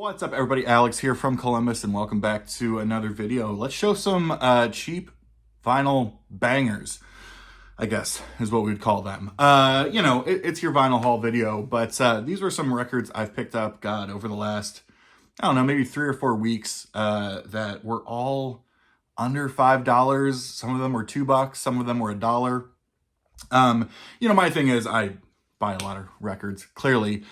What's up, everybody? Alex here from Columbus, and welcome back to another video. Let's show some cheap vinyl bangers, I guess, is what we'd call them. It's your vinyl haul video, but these were some records I've picked up, God, over the last, I don't know, maybe 3 or 4 weeks that were all under $5. Some of them were $2, some of them were $1. My thing is I buy a lot of records, clearly.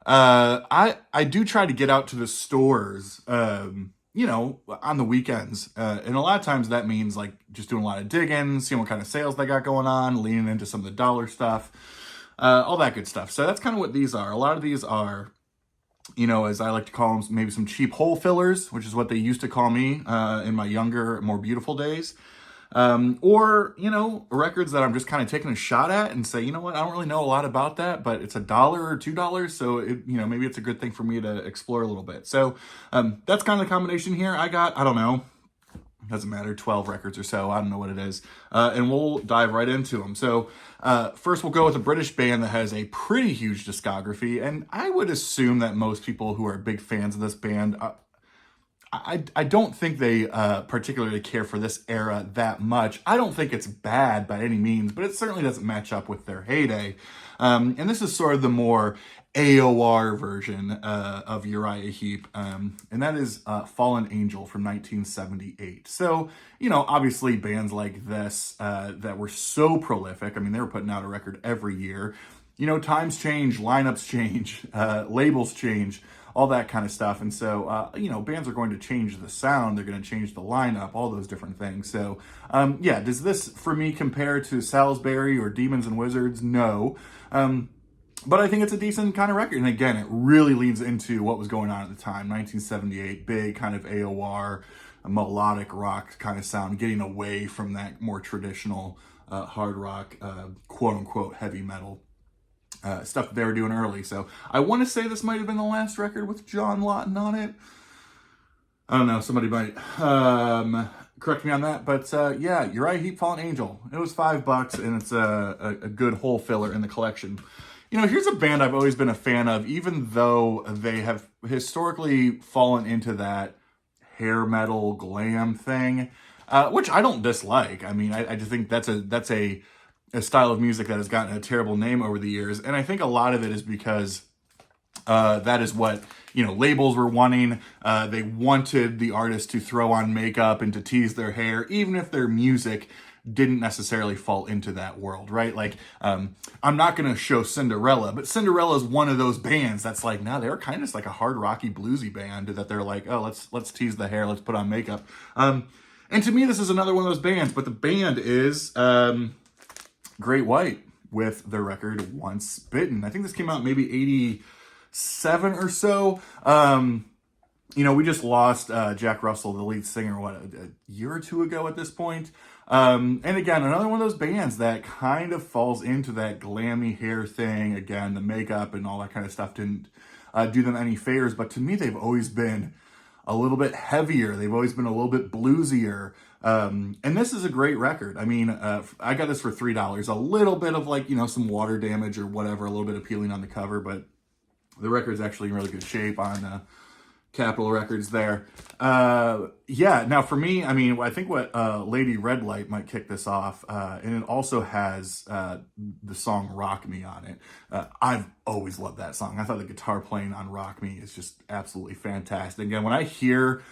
I do try to get out to the stores, on the weekends. And a lot of times that means like just doing a lot of digging, seeing what kind of sales they got going on, leaning into some of the dollar stuff, all that good stuff. So that's kind of what these are. A lot of these are, as I like to call them, maybe some cheap hole fillers, which is what they used to call me, in my younger, more beautiful days. Or records that I'm just kind of taking a shot at and say, you know what, I don't really know a lot about that, but it's $1 or $2. So, maybe it's a good thing for me to explore a little bit. So, that's kind of the combination here. I got, I don't know, doesn't matter, 12 records or so. I don't know what it is. And we'll dive right into them. So, first we'll go with a British band that has a pretty huge discography. And I would assume that most people who are big fans of this band, I don't think they particularly care for this era that much. I don't think it's bad by any means, but it certainly doesn't match up with their heyday. And this is sort of the more AOR version of Uriah Heep, and that is Fallen Angel from 1978. So, obviously bands like this that were so prolific, I mean, they were putting out a record every year. Times change, lineups change, labels change, all that kind of stuff. And so, bands are going to change the sound. They're going to change the lineup, all those different things. So, does this, for me, compare to Salisbury or Demons and Wizards? No. But I think it's a decent kind of record. And again, it really leads into what was going on at the time. 1978, big kind of AOR, melodic rock kind of sound, getting away from that more traditional hard rock, quote-unquote heavy metal stuff that they were doing early. So I want to say this might have been the last record with John Lawton on it. I don't know. Somebody might correct me on that. But Uriah Heep, Fallen Angel. It was $5, and it's a good hole filler in the collection. Here's a band I've always been a fan of, even though they have historically fallen into that hair metal glam thing, which I don't dislike. I mean, I just think that's a style of music that has gotten a terrible name over the years. And I think a lot of it is because that is what, labels were wanting. They wanted the artist to throw on makeup and to tease their hair, even if their music didn't necessarily fall into that world, right? Like, I'm not going to show Cinderella, but Cinderella is one of those bands that's like, no, they're kind of like a hard rocky bluesy band that they're like, oh, let's tease the hair, let's put on makeup. And to me, this is another one of those bands, but the band is Great White with their record Once Bitten. I think this came out maybe 87 or so. We just lost Jack Russell, the lead singer, a year or two ago at this point. And again, another one of those bands that kind of falls into that glammy hair thing. Again, the makeup and all that kind of stuff didn't do them any favors, but to me, they've always been a little bit heavier. They've always been a little bit bluesier. And this is a great record. I mean, I got this for $3. A little bit of some water damage or whatever, a little bit of peeling on the cover, but the record's actually in really good shape on Capitol Records there. Now for me, I mean, I think what Lady Red Light might kick this off, and it also has the song Rock Me on it. I've always loved that song. I thought the guitar playing on Rock Me is just absolutely fantastic. Again, when I hear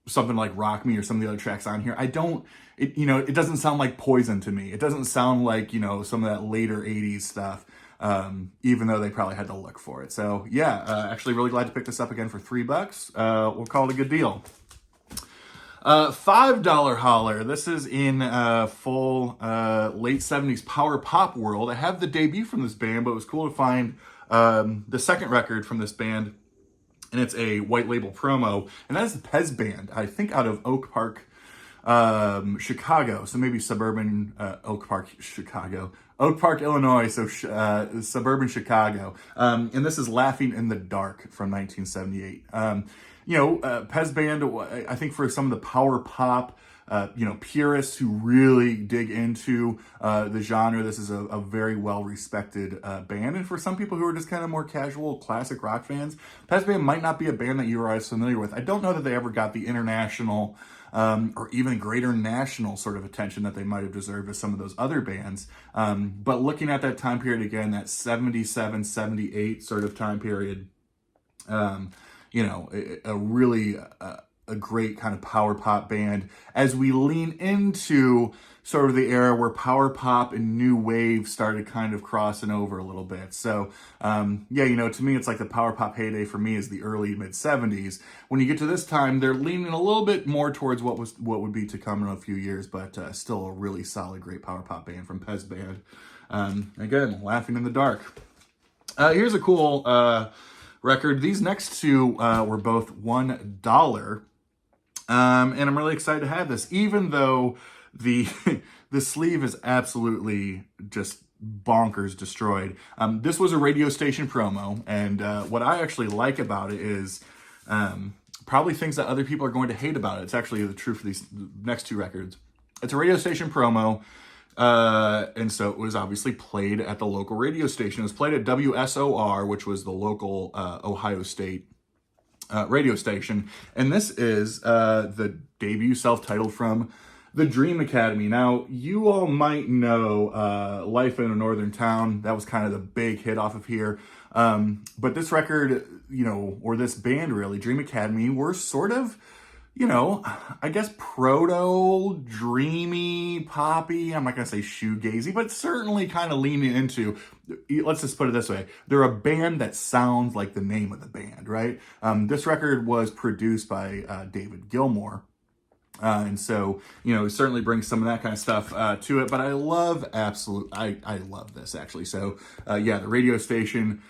something like Rock Me or some of the other tracks on here, it doesn't sound like Poison to me. It doesn't sound like, some of that later 80s stuff. Even though they probably had to look for it. So actually really glad to pick this up again for $3. We'll call it a good deal. $5 holler. This is in full late 70s power pop world. I have the debut from this band, but it was cool to find the second record from this band, and it's a white label promo, and that is the Pez Band, I think out of Oak Park, Chicago, so maybe suburban Oak Park, Illinois, so suburban Chicago. And this is Laughing in the Dark from 1978. Pez Band, I think for some of the power pop purists who really dig into the genre, this is a very well-respected band. And for some people who are just kind of more casual classic rock fans, Pez Band might not be a band that you are as familiar with. I don't know that they ever got the international or even greater national sort of attention that they might have deserved as some of those other bands. But looking at that time period again, that 77, 78 sort of time period, a really a great kind of power pop band as we lean into sort of the era where power pop and new wave started kind of crossing over a little bit. So, to me, it's like the power pop heyday for me is the early mid 70s. When you get to this time, they're leaning a little bit more towards what would be to come in a few years, but still a really solid, great power pop band from Pez Band. Again, Laughing in the Dark. Here's a cool record. These next two were both $1. And I'm really excited to have this, even though the sleeve is absolutely just bonkers destroyed. This was a radio station promo, and what I actually like about it is probably things that other people are going to hate about it. It's actually the truth for these next two records. It's a radio station promo, and so it was obviously played at the local radio station. It was played at WSOR, which was the local Ohio State radio station, and this is the debut self-titled from the Dream Academy. Now, you all might know Life in a Northern Town. That was kind of the big hit off of here. But this record, or this band really, Dream Academy, were sort of, I guess proto dreamy, poppy. I'm not going to say shoegazy, but certainly kind of leaning into, let's just put it this way. They're a band that sounds like the name of the band, right? This record was produced by David Gilmour. And so, certainly brings some of that kind of stuff to it. But I love I love this actually. So, the radio station,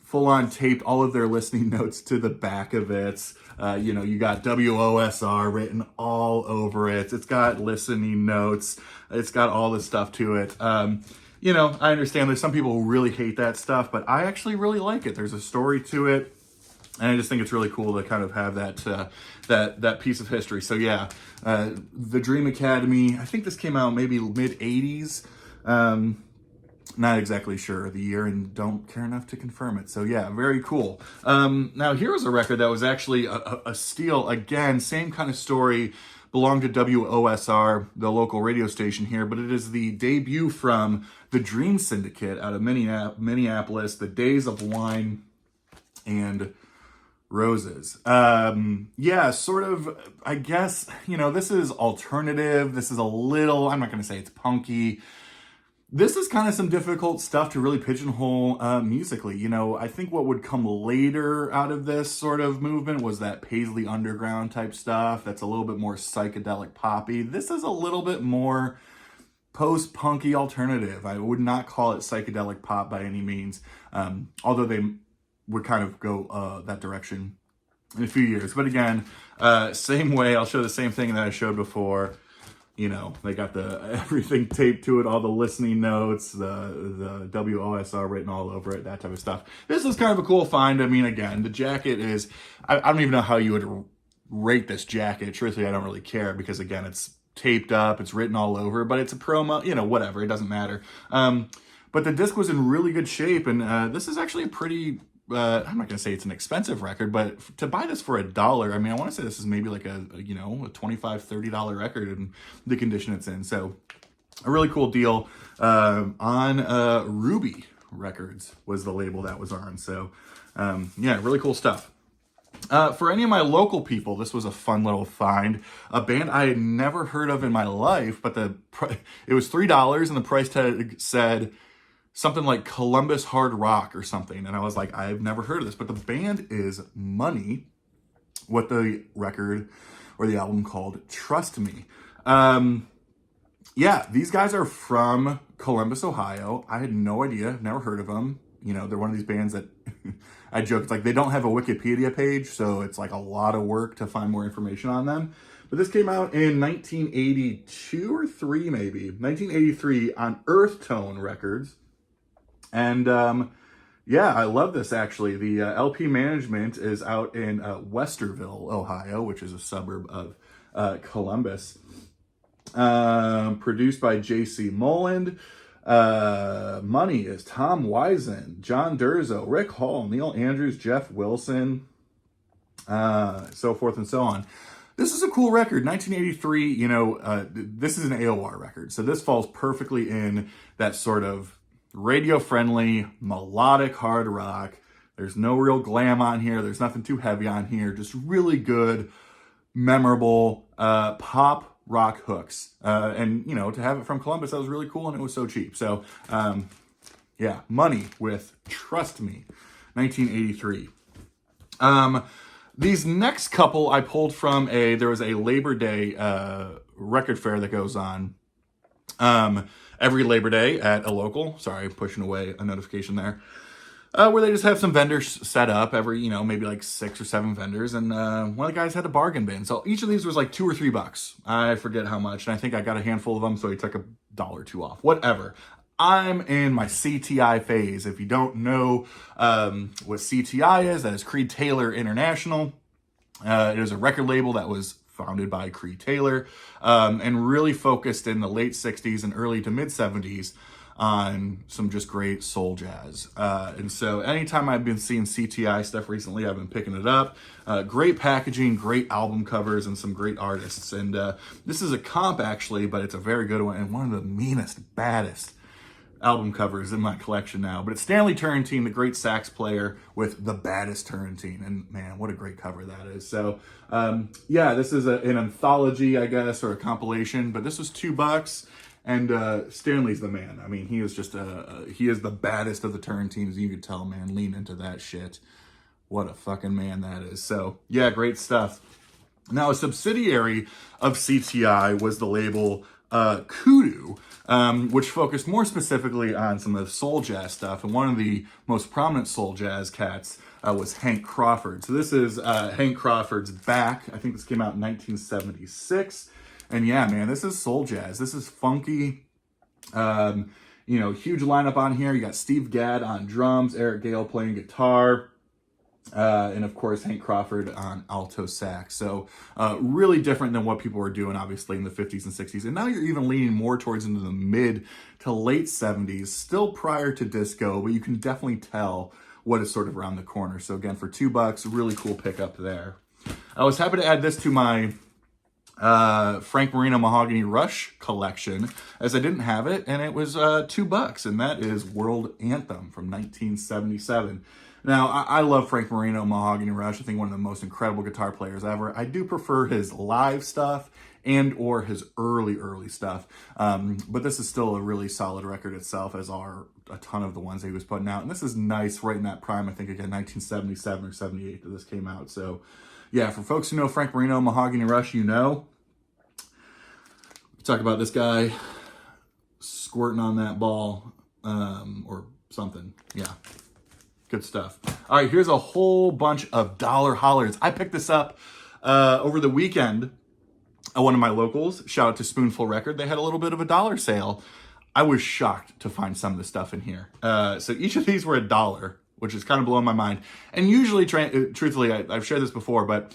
full on taped all of their listening notes to the back of it. You got WOSR written all over it. It's got listening notes. It's got all this stuff to it. I understand there's some people who really hate that stuff, but I actually really like it. There's a story to it. And I just think it's really cool to kind of have that piece of history. So the Dream Academy, I think this came out maybe mid 80s. Not exactly sure of the year and don't care enough to confirm it. So very cool. Now here was a record that was actually a steal. Again, same kind of story, belonged to WOSR, the local radio station here, but it is the debut from the Dream Syndicate out of Minneapolis, The Days of Wine and Roses. Sort of, I guess, this is alternative. This is a little, I'm not going to say it's punky. This is kind of some difficult stuff to really pigeonhole musically. I think what would come later out of this sort of movement was that Paisley Underground type stuff. That's a little bit more psychedelic poppy. This is a little bit more post-punky alternative. I would not call it psychedelic pop by any means, although they would kind of go that direction in a few years. But again, same way, I'll show the same thing that I showed before. They got the everything taped to it, all the listening notes, the WOSR written all over it, that type of stuff. This is kind of a cool find. I mean, again, the jacket is, I don't even know how you would rate this jacket. Truthfully, I don't really care because, again, it's taped up, it's written all over, but it's a promo, whatever, it doesn't matter. But the disc was in really good shape, and this is actually a pretty, I'm not going to say it's an expensive record, but to buy this for $1, I mean, I want to say this is maybe like a $25, $30 record in the condition it's in. So a really cool deal on Ruby Records was the label that was on. So really cool stuff. For any of my local people, this was a fun little find. A band I had never heard of in my life, but it was $3 and the price tag said something like Columbus Hard Rock or something. And I was like, I've never heard of this. But the band is Money, what the record or the album called Trust Me. These guys are from Columbus, Ohio. I had no idea, never heard of them. They're one of these bands that I joke, it's like they don't have a Wikipedia page, so it's like a lot of work to find more information on them. But this came out in 1982 or 3 maybe, 1983 on Earth Tone Records. And I love this actually. The LP management is out in Westerville, Ohio, which is a suburb of Columbus. Produced by J.C. Moland. Money is Tom Wisen, John Durzo, Rick Hall, Neil Andrews, Jeff Wilson, so forth and so on. This is a cool record, 1983. This is an AOR record, so this falls perfectly in that sort of radio-friendly, melodic hard rock. There's no real glam on here. There's nothing too heavy on here. Just really good, memorable pop rock hooks. And, to have it from Columbus, that was really cool, and it was so cheap. So, yeah, Money with Trust Me, 1983. These next couple I pulled from there was a Labor Day record fair that goes on every Labor Day at a local. Sorry, pushing away a notification there. Where they just have some vendors set up every, maybe like 6 or 7 vendors. And one of the guys had a bargain bin. So each of these was like $2 or $3. I forget how much. And I think I got a handful of them. So he took $1 or $2 off, whatever. I'm in my CTI phase. If you don't know what CTI is, that is Creed Taylor International. It is a record label that was founded by Creed Taylor and really focused in the late 60s and early to mid 70s on some just great soul jazz. And so anytime I've been seeing CTI stuff recently, I've been picking it up. Great packaging, great album covers, and some great artists. And this is a comp, actually, but it's a very good one and one of the meanest, baddest album covers in my collection now. But it's Stanley Turrentine, the great sax player, with the baddest Turrentine. And man, what a great cover that is. So yeah, this is an anthology, I guess, or a compilation, but this was $2. And Stanley's the man. I mean, he is just he is the baddest of the Turrentines. You could tell, man. Lean into that shit. What a fucking man that is. So yeah, great stuff. Now, a subsidiary of CTI was the label Kudu, which focused more specifically on some of the soul jazz stuff. And one of the most prominent soul jazz cats was Hank Crawford. So this is Hank Crawford's Back. I think this came out in 1976. And yeah, man, this is soul jazz. This is funky. Huge lineup on here. You got Steve Gadd on drums, Eric Gale playing guitar, and of course Hank Crawford on alto sax. So really different than what people were doing, obviously, in the 50s and 60s. And now you're even leaning more towards into the mid to late 70s, still prior to disco, but you can definitely tell what is sort of around the corner. So again, for $2, really cool pickup there. I was happy to add this to my Frank Marino Mahogany Rush collection, as I didn't have it, and it was $2, and that is World Anthem from 1977. Now, I love Frank Marino Mahogany Rush. I think one of the most incredible guitar players ever. I do prefer his live stuff and or his early stuff, but this is still a really solid record itself, as are a ton of the ones that he was putting out. And this is nice, right in that prime, I think, again, 1977 or 78 that this came out. So yeah, for folks who know Frank Marino Mahogany Rush, talk about this guy squirting on that ball or something. Yeah, good stuff. All right, here's a whole bunch of dollar hollers. I picked this up over the weekend at one of my locals. Shout out to Spoonful Record. They had a little bit of a dollar sale. I was shocked to find some of the stuff in here. So each of these were $1, which is kind of blowing my mind. And usually, truthfully, I've shared this before, but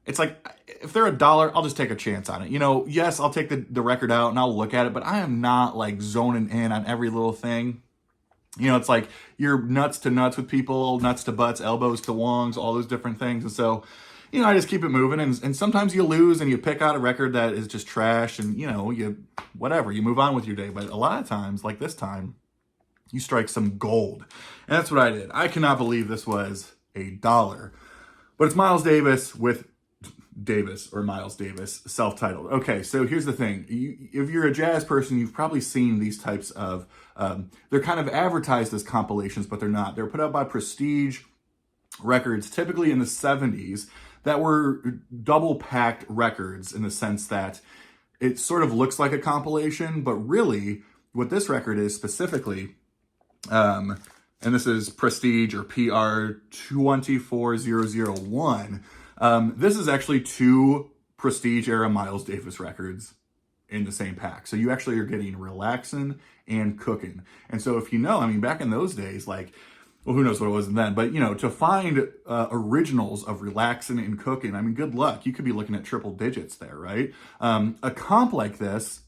it's like, if they're $1, I'll just take a chance on it. Yes, I'll take the record out and I'll look at it, but I am not like zoning in on every little thing. It's like you're nuts to nuts with people, nuts to butts, elbows to wongs, all those different things. And so, I just keep it moving. And sometimes you lose and you pick out a record that is just trash and, you move on with your day. But a lot of times, like this time, you strike some gold. And that's what I did. I cannot believe this was $1. But it's Miles Davis with Miles Davis, self-titled. Okay, so here's the thing. If you're a jazz person, you've probably seen these types of, they're kind of advertised as compilations, but they're not. They're put out by Prestige Records, typically in the 70s, that were double-packed records in the sense that it sort of looks like a compilation, but really what this record is specifically, and this is Prestige or PR 24001, this is actually 2 Prestige era Miles Davis records in the same pack. So you actually are getting Relaxin' and Cookin'. And so if back in those days, like, well, who knows what it was then, but, you know, to find originals of Relaxin' and Cookin', I mean, good luck. You could be looking at triple digits there, right? A comp like this,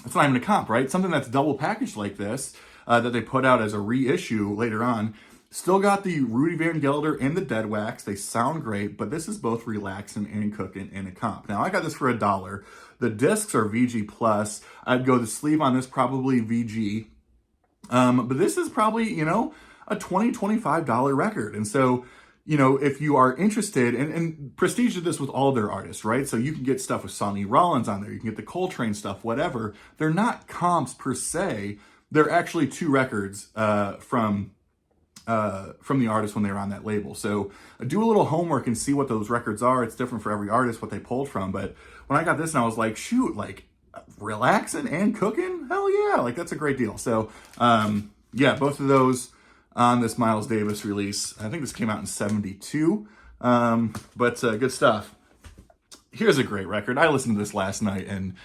it's not even a comp, right? Something that's double packaged like this, that they put out as a reissue later on, still got the Rudy Van Gelder and the Dead Wax. They sound great, but this is both Relaxin' and Cookin' in a comp. Now, I got this for $1. The discs are VG+. I'd go the sleeve on this, probably VG. But this is probably, you know, a $20, $25 record. And so, you know, if you are interested, and Prestige did this with all their artists, right? So you can get stuff with Sonny Rollins on there. You can get the Coltrane stuff, whatever. They're not comps per se. They're actually two records from the artist when they were on that label. So do a little homework and see what those records are. It's different for every artist, what they pulled from. But when I got this and I was like, shoot, like Relaxin' and Cookin'? Hell yeah, like that's a great deal. So yeah, both of those on this Miles Davis release. I think this came out in 72, but good stuff. Here's a great record. I listened to this last night and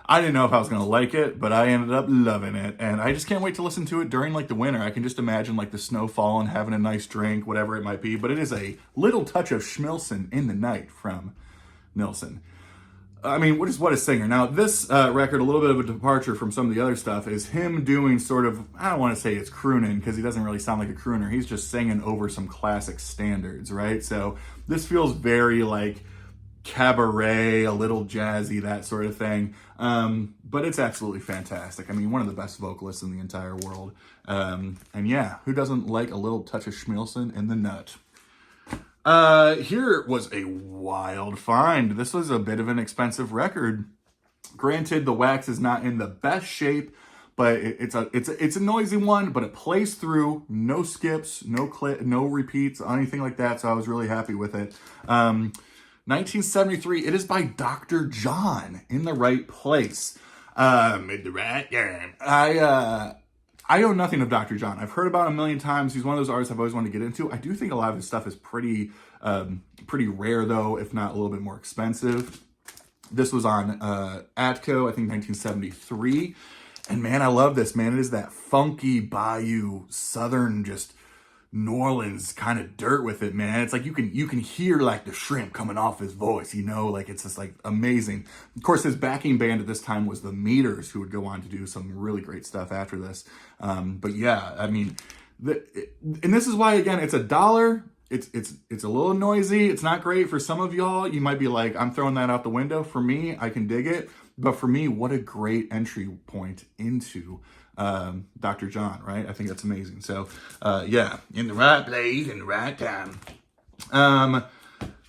I didn't know if I was going to like it, but I ended up loving it. And I just can't wait to listen to it during like the winter. I can just imagine like the snow falling, having a nice drink, whatever it might be. But it is a little touch of Schmilson in the night from Nilsson. I mean, what a singer. Now, this record, a little bit of a departure from some of the other stuff, is him doing sort of, I don't want to say it's crooning, because he doesn't really sound like a crooner. He's just singing over some classic standards, right? So this feels very like cabaret, a little jazzy, that sort of thing. But it's absolutely fantastic. I mean, one of the best vocalists in the entire world. And yeah, who doesn't like a little touch of Schmilson in the nut? Here was a wild find. This was a bit of an expensive record. Granted, the wax is not in the best shape, but it's a noisy one, but it plays through, no skips, no repeats, anything like that. So I was really happy with it. 1973, it is by Dr. John, In the Right Place. In the right game. I know nothing of Dr. John. I've heard about him a million times. He's one of those artists I've always wanted to get into. I do think a lot of his stuff is pretty rare, though, if not a little bit more expensive. This was on Atco, I think 1973. And man, I love this, man. It is that funky bayou, southern, just New Orleans kind of dirt with it, man. It's like you can hear like the shrimp coming off his voice, you know, like it's just like amazing. Of course, his backing band at this time was the Meters, who would go on to do some really great stuff after this. But yeah, I mean, and this is why, again, it's $1. It's a little noisy. It's not great for some of y'all. You might be like, I'm throwing that out the window. For me, I can dig it. But for me, what a great entry point into Dr. John, right? I think that's amazing. So, yeah, in the right place, in the right time.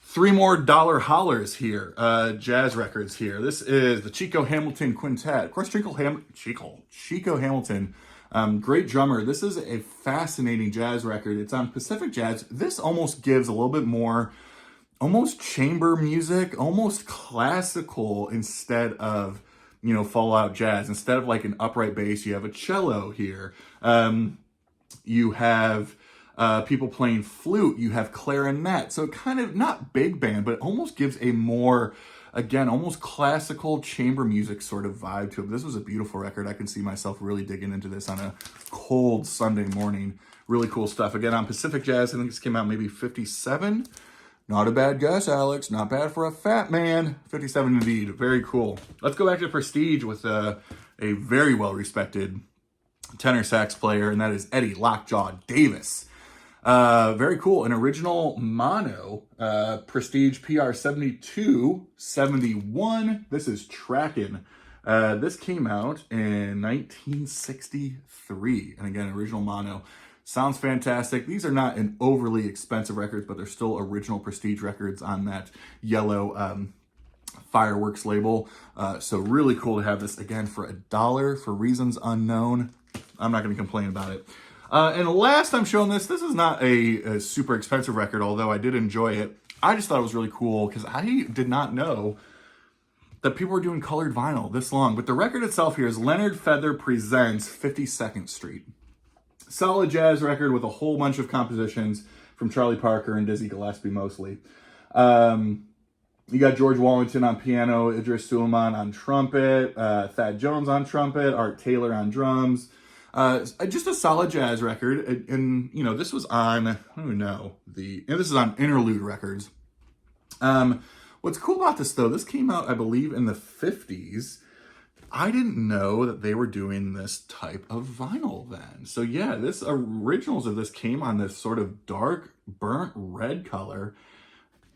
3 more dollar hollers here, jazz records here. This is the Chico Hamilton Quintet. Of course, Chico Hamilton, great drummer. This is a fascinating jazz record. It's on Pacific Jazz. This almost gives a little bit more, almost chamber music, almost classical instead of, you know, Fallout jazz. Instead of like an upright bass, you have a cello here. You have people playing flute. You have clarinet. So kind of not big band, but it almost gives a more, again, almost classical chamber music sort of vibe to it. This was a beautiful record. I can see myself really digging into this on a cold Sunday morning. Really cool stuff. Again, on Pacific Jazz, I think this came out maybe 57. Not a bad guess, Alex. Not bad for a fat man. 57 indeed. Very cool. Let's go back to Prestige with a very well-respected tenor sax player, and that is Eddie Lockjaw Davis. Very cool. An original mono, Prestige PR 7271. This is tracking. This came out in 1963. And again, original mono. Sounds fantastic. These are not an overly expensive records, but they're still original Prestige records on that yellow Fireworks label. So really cool to have this, again, for $1 for reasons unknown. I'm not going to complain about it. And last I'm showing this is not a super expensive record, although I did enjoy it. I just thought it was really cool because I did not know that people were doing colored vinyl this long. But the record itself here is Leonard Feather Presents 52nd Street. Solid jazz record with a whole bunch of compositions from Charlie Parker and Dizzy Gillespie mostly. You got George Wallington on piano, Idris Suleiman on trumpet, Thad Jones on trumpet, Art Taylor on drums, Just a solid jazz record. And you know, this was on, I don't know, and this is on Interlude Records. What's cool about this though, this came out, I believe, in the 50s. I didn't know that they were doing this type of vinyl then. So yeah, this originals of this came on this sort of dark burnt red color.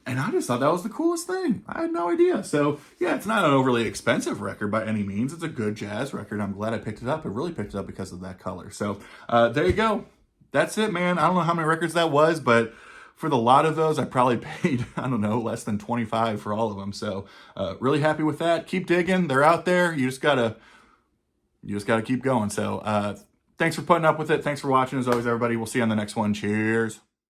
And I just thought that was the coolest thing. I had no idea. So yeah, it's not an overly expensive record by any means. It's a good jazz record. I'm glad I picked it up. I really picked it up because of that color. So there you go. That's it, man. I don't know how many records that was, but for the lot of those, I probably paid, I don't know, less than 25 for all of them. So really happy with that. Keep digging. They're out there. You just gotta keep going. So thanks for putting up with it. Thanks for watching as always, everybody. We'll see you on the next one. Cheers.